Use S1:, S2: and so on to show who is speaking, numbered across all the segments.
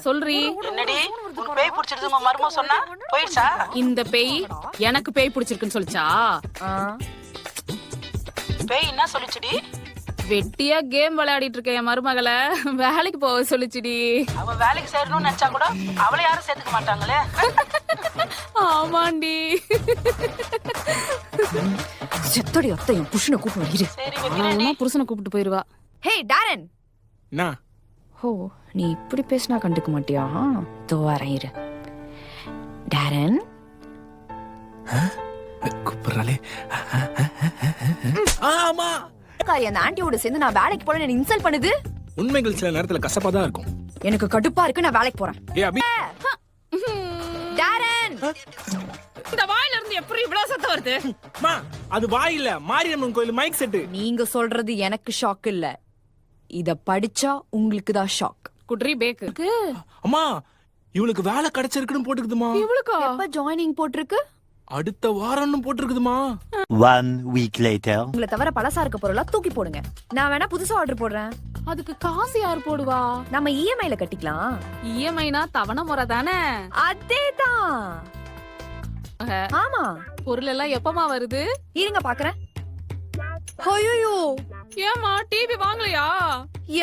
S1: சொல்றி.
S2: என்னடி பேய் பிடிச்சிருது உங்க மருமக சொன்னா போயிடுச்சா?
S1: இந்த பேய் எனக்கு பேய் பிடிச்சிருக்குன்னு சொல்லிச்சா?
S2: பேய் என்ன சொல்லிச்சுடி?
S1: வெட்டியா கேம் விளையாடிட்டு இருக்க என் மருமகளை வேலைக்கு போக சொல்லிச்சுடி.
S2: அவ வேலைக்கு சேரணும்னு நினைச்சா கூட அவளை யாரும் சேர்த்துக்க மாட்டாங்களே.
S1: ஆமாண்டி.
S3: செத்தடி அத்தை என் புருஷனை கூப்பிடு.
S2: சரி வைக்கிறேன்.
S1: புருஷனை கூப்பிட்டு போயிருவா.
S3: ஹே டாரன்.
S4: என்ன?
S3: ஓ நீ இப்படி பேசினா கண்டுக்க மாட்டியா? தோ வரேன் இரு. டாரன்
S4: கூப்பிடுறாளே. ஆமா
S3: அந்த ஆண்டியோட சேர்ந்து நான் வேலைக்கு போறேன் என்ன இன்சல்ட் பண்ணுது.
S4: உண்மைகள் சில நேரத்துல கசப்பா தான் இருக்கும்.
S3: எனக்கு கடுப்பா இருக்கு, நான் வேலைக்கு போறேன்.
S4: ஏ அபி.
S3: டாரன்
S1: இந்த வாயில இருந்து எப்படி இவ்வளவு சத்தம் வருது?
S4: மா அது வாய் இல்ல, மாரியம்மன் கோயில் மைக் செட்.
S3: நீங்க சொல்றது எனக்கு ஷாக் இல்ல, இத படிச்சா உங்களுக்கு தான் ஷாக்.
S1: குட்ரி பேக்கு.
S4: அம்மா இவளுக்கு வேலை கிடைச்சிருக்குன்னு போட்டுக்குதுமா.
S1: இவளுக்கா?
S3: எப்ப ஜாயினிங் போட்டிருக்கு?
S4: அடுத்த வாரம்னு போட்டுருக்குதுமா.
S5: 1 week later.
S3: உங்களை தவிர பழசா இருக்க பொருளா தூக்கி போடுங்க. நான் வேணா புதுசா ஆர்டர் போடுறேன்.
S1: அதுக்கு காசு யார் போடுவா?
S3: நம்ம இஎம்ஐல கட்டிக்கலாம்.
S1: இஎம்ஐனா தவணை முறை தானே?
S3: அதேதான். ஆமா
S1: பொருள் எல்லாம் எப்பமா வருது?
S3: இருங்க பாக்குறேன். ஐயோ
S1: ஏமா டிவி வாங்கலையா?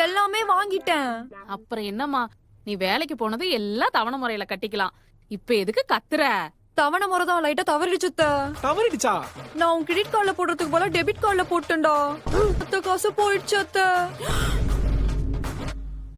S3: எல்லாமே வாங்கிட்டேன்.
S1: அப்புறம் என்னம்மா, நீ வேலைக்கு போனது எல்லாம் தவணை முறையில கட்டிக்கலாம். இப்ப எதுக்கு கத்துற?
S3: தவணை முறை தான் லைட்டா தவறிடுச்சுத்த.
S4: தவறிடுச்சா?
S3: நான் உன் கிரெடிட் கார்டுல போடுறதுக்கு போல டெபிட் கார்டுல போட்டேன்டா. அத்த காசு போயிடுச்சு அத்த.